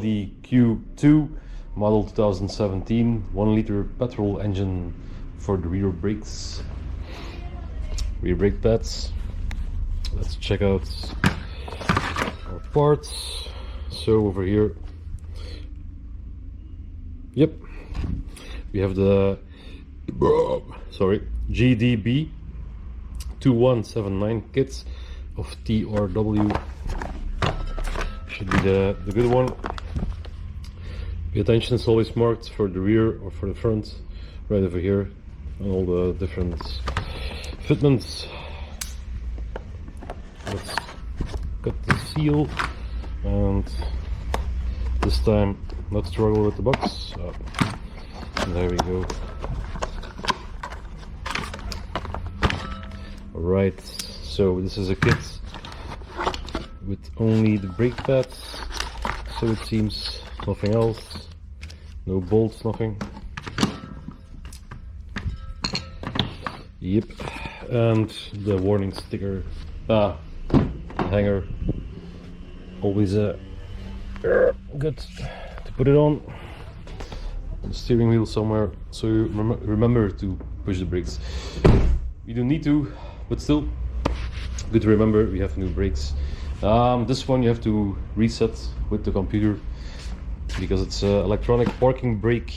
Audi Q2 model 2017, 1-liter petrol engine for the rear brakes, rear brake pads. Let's check out our parts. So over here, yep, we have the GDB 2179 kits of TRW. Should be the good one. Pay attention, it's always marked for the rear or for the front, right over here, and all the different fitments. Let's cut the seal, and this time not struggle with the box. And there we go. Alright, so this is a kit with only the brake pads, so it seems nothing else, no bolts, nothing. Yep, and the warning sticker, hanger, always good to put it on the steering wheel somewhere, so you remember to push the brakes. You don't need to, but still good to remember. We have new brakes. This one you have to reset with the computer because it's an electronic parking brake.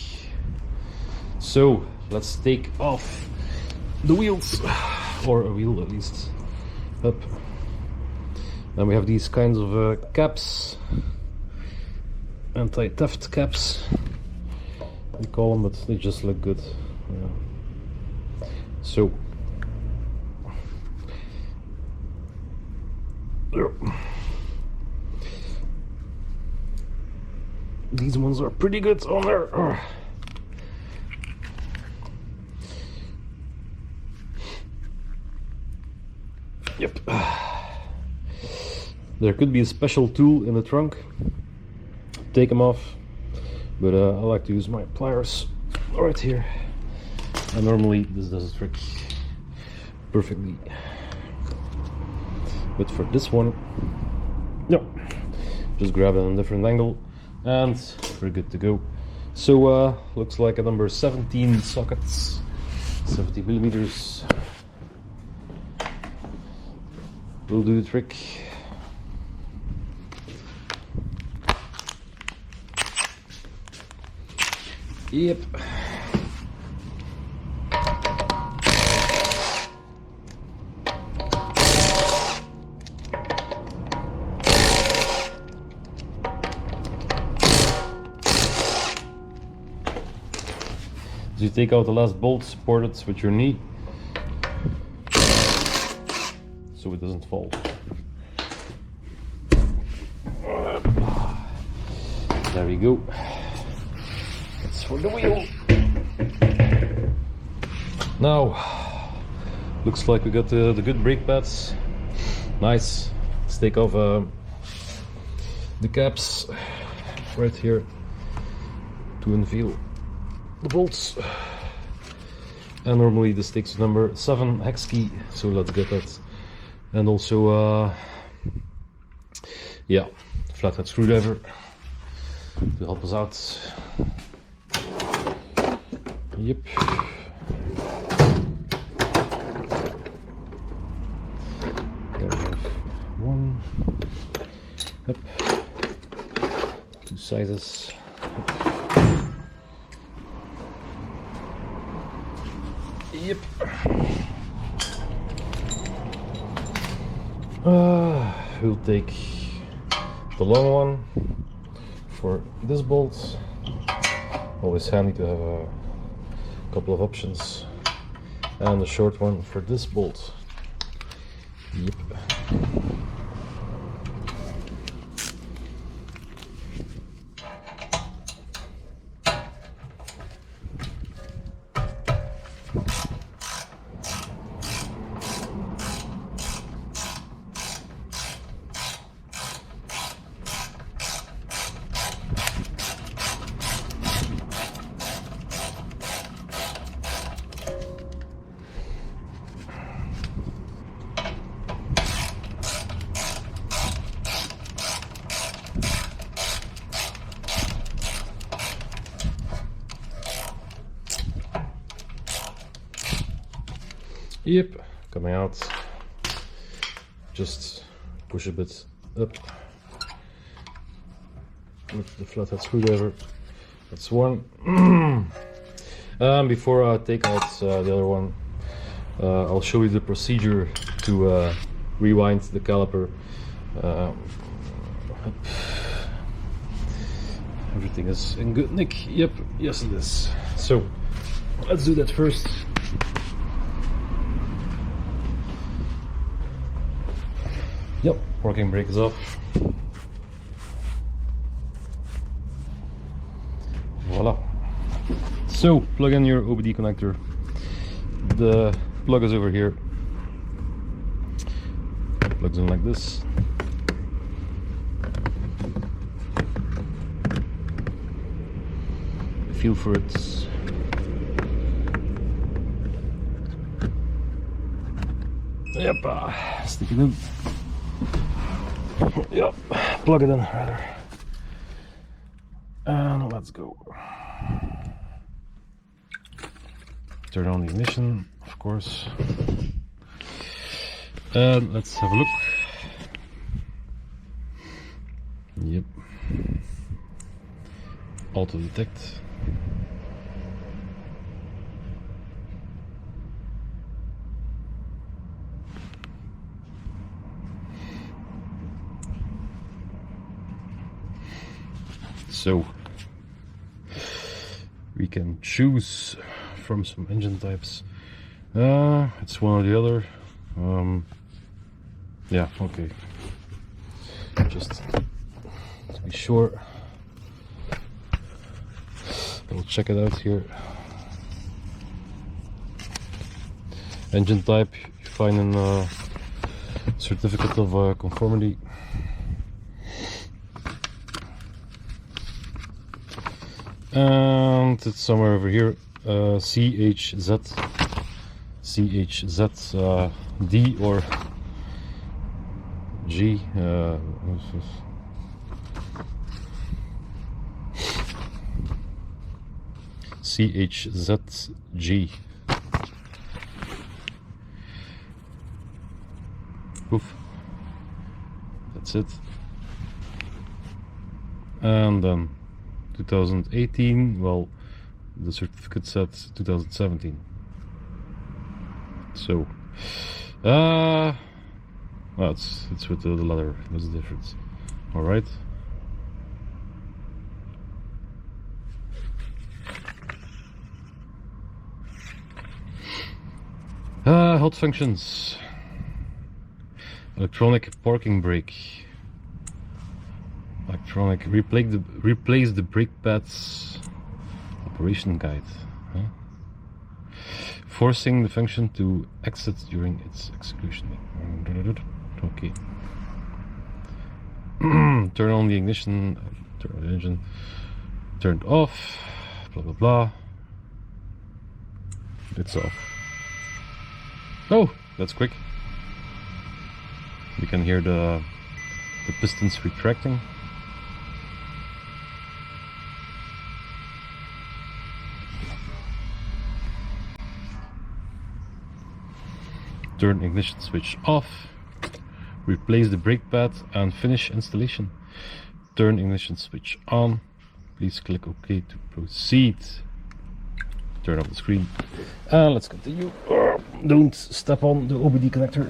So let's take off the wheels, or a wheel at least. Up. Then we have these kinds of caps, anti-theft caps we call them, but they just look good. So these ones are pretty good on there. Yep. There could be a special tool in the trunk. Take them off, but I like to use my pliers right here. And normally this does the trick perfectly. But for this one, no, just grab it on a different angle and we're good to go. So looks like a number 17 sockets, 70 millimeters. Will do the trick. Yep. So you take out the last bolt, support it with your knee so it doesn't fall. There we go. That's for the wheel. Now, looks like we got the good brake pads. Nice. Let's take off the caps right here to unveil the bolts. And normally this takes number 7 hex key, so let's get that. And also yeah, flathead screwdriver to help us out. Yep. There we have one. Yep. 2 sizes. Yep. We'll take the long one for this bolt. Always handy to have a couple of options. And the short one for this bolt. Yep. Yep, coming out. Just push a bit up with the flathead screwdriver. That's one. Before I take out the other one, I'll show you the procedure to rewind the caliper. Everything is in good nick. Yep, yes it is. So let's do that first. Yep, parking brake is off. Voila. So plug in your OBD connector. The plug is over here. It plugs in like this. Feel for it. Yep, stick it in. Yep, plug it in rather. And let's go. Turn on the ignition, of course. And let's have a look. Yep. Auto detect. So we can choose from some engine types. It's one or the other. Yeah, okay. Just to be sure, we'll check it out here. Engine type you find in certificate of conformity. And it's somewhere over here. CHZ D or G. CHZG. Oof. That's it. And then 2018, well, the certificate said 2017. So, well, it's with the leather. That's the difference. All right. Hot functions. Electronic parking brake. Electronic replace the brake pads. Operation guide. Huh? Forcing the function to exit during its execution. Okay. Turn on the ignition. Turn on the engine. Turned off. Blah blah blah. It's off. Oh, that's quick. You can hear the pistons retracting. Turn ignition switch off. Replace the brake pad and finish installation. Turn ignition switch on. Please click OK to proceed. Turn off the screen. And let's continue. Don't step on the OBD connector.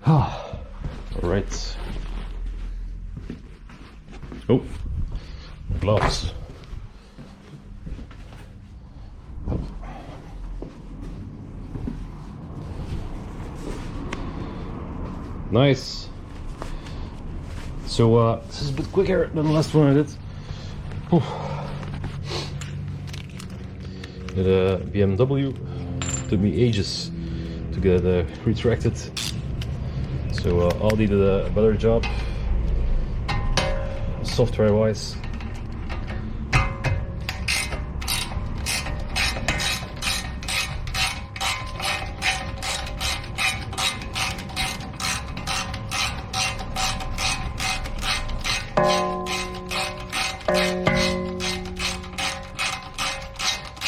Alright. Oh, gloves. Nice. So this is a bit quicker than the last one I did. With a BMW, took me ages to get it retracted. So Audi did a better job, software wise.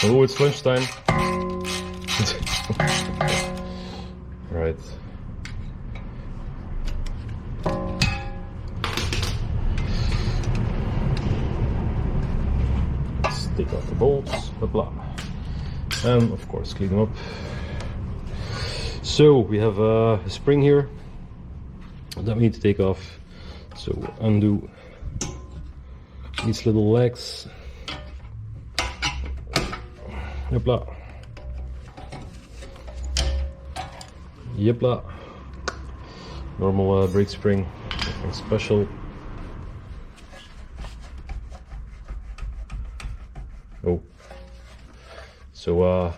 Oh, it's lunchtime. Right. Let's take out the bolts, blah blah. And of course clean them up. So we have a spring here that we need to take off. So undo these little legs. Yepla. Yepla. Normal brake spring, nothing special. Oh. So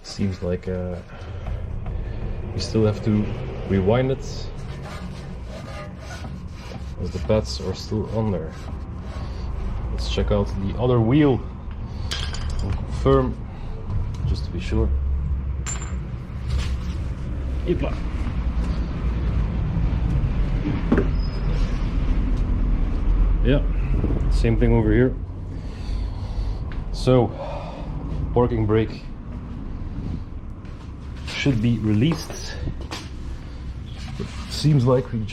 seems like we still have to rewind it as the pads are still on there. Let's check out the other wheel and confirm just to be sure. Yepla. Yeah, same thing over here. So parking brake should be released. It seems like we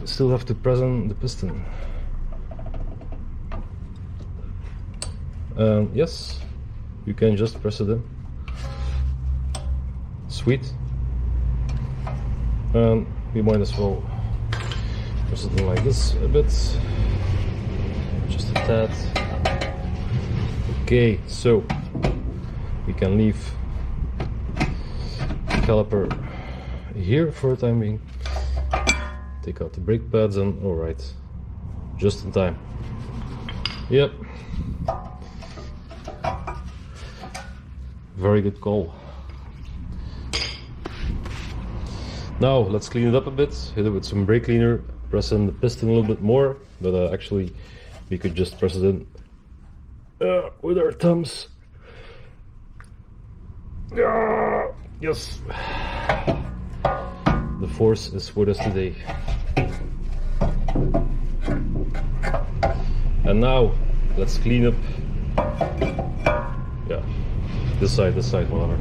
still have to press on the piston. Yes, you can just press it in. Sweet. And we might as well press it in like this a bit. Just a tad. Okay, so we can leave the caliper here for the time being. Take out the brake pads and alright, just in time. Yep. Very good call. Now let's clean it up a bit, hit it with some brake cleaner, press in the piston a little bit more, but actually we could just press it in with our thumbs. Yes, the force is with us today. And now let's clean up, yeah, this side, whatever.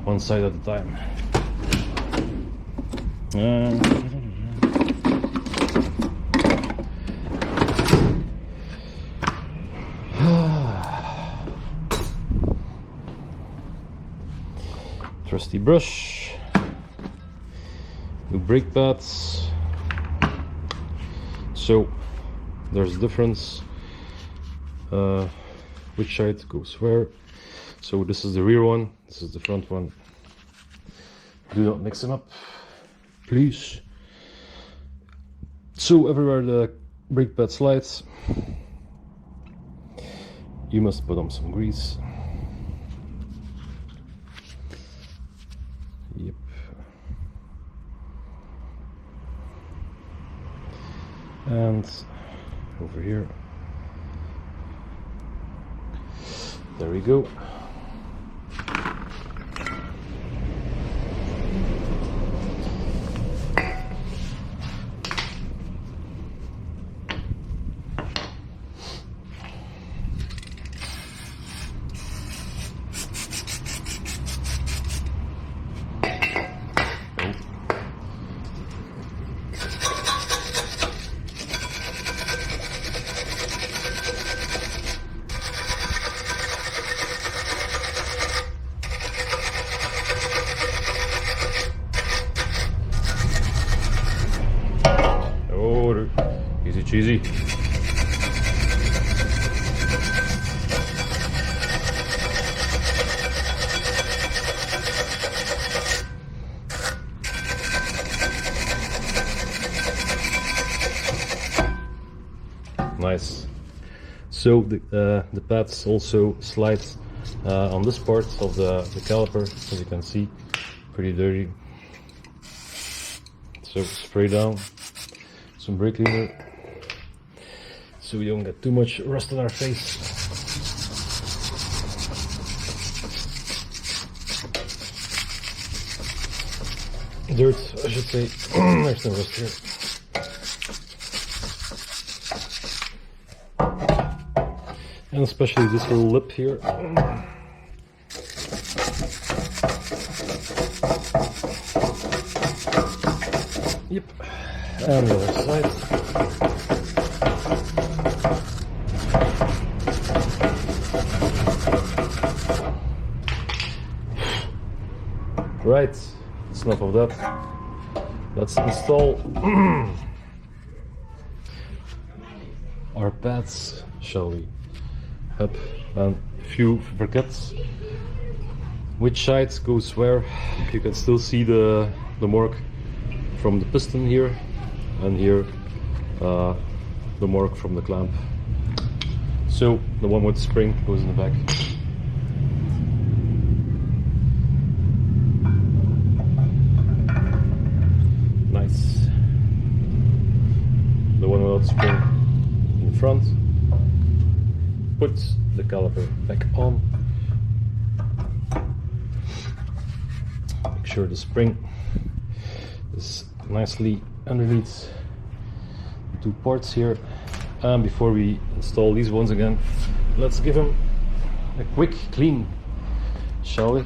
One side at a time. Trusty brush, new brake pads. So there's a difference which side goes where. So this is the rear one, this is the front one. Do not mix them up, please. So everywhere the brake pad slides, you must put on some grease. Yep. And over here. There we go. Easy cheesy. Nice. So the pads also slide on this part of the caliper, as you can see, pretty dirty. So spray down some brake cleaner so we don't get too much rust on our face. dirt, I should say. There's no rust here. And especially this little lip here. Yep. And the other side. Right, that's enough of that. Let's install our pads, shall we? Up, and if you forget which side goes where, you can still see the mark from the piston here, and here the mark from the clamp. So the one with the spring goes in the back. Nice. The one without the spring in the front. Put the caliper back on. Make sure the spring is nicely underneath the two parts here. And before we install these ones again, let's give them a quick clean, shall we?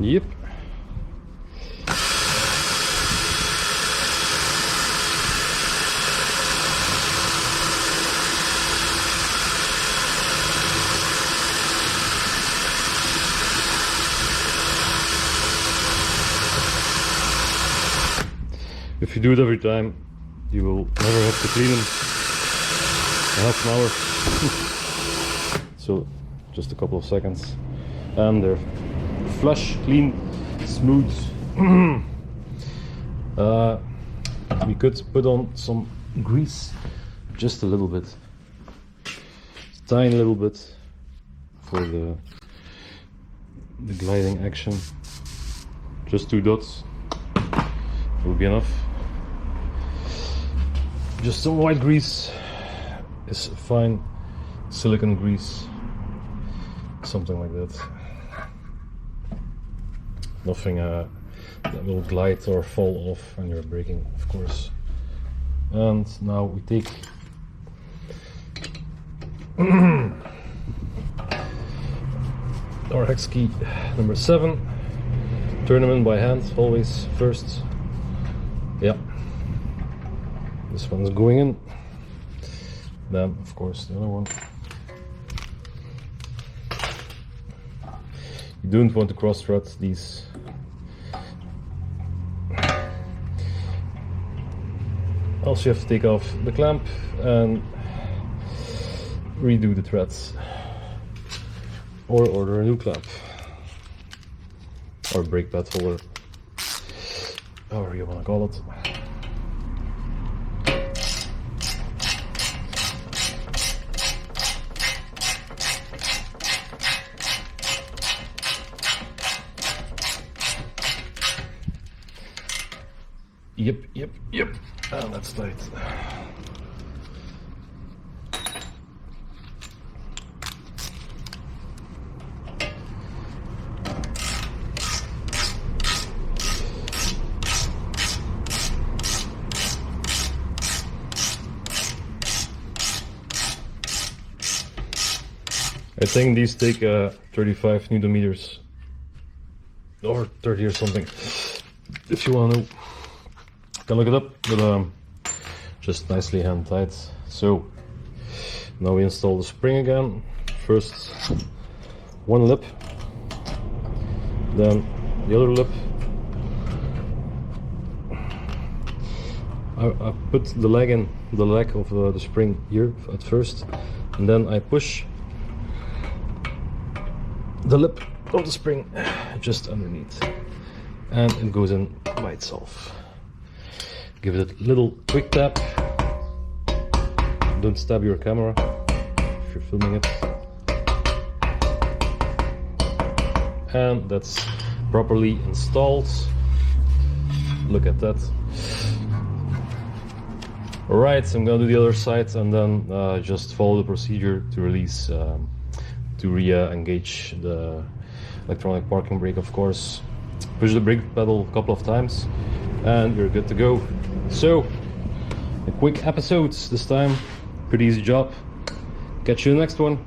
Yep. If you do it every time, you will never have to clean them in half an hour. So just a couple of seconds and they're flush, clean, smooth. We could put on some grease, just a little bit, tiny little bit, for the gliding action. Just 2 dots will be enough. Just some white grease is fine, silicone grease, something like that. Nothing that will glide or fall off when you're braking, of course. And now we take our hex key number 7, turn them in by hand, always first. Yeah, this one's going in, then of course the other one. You don't want to cross thread these. Also, you have to take off the clamp and redo the threads, or order a new clamp or brake pad holder, however you want to call it. Yep. And that's tight. I think these take 35 Newton meters or 30 or something. If you want to know, you can look it up, but just nicely hand tight. So now we install the spring again. First one lip, then the other lip. I put the leg of the spring here at first, and then I push the lip of the spring just underneath, and it goes in by itself. Give it a little quick tap, don't stab your camera if you're filming it. And that's properly installed. Look at that. Alright, so I'm gonna do the other side and then just follow the procedure to release, to re-engage the electronic parking brake, of course. Push the brake pedal a couple of times and you're good to go. So, a quick episode this time, pretty easy job. Catch you in the next one.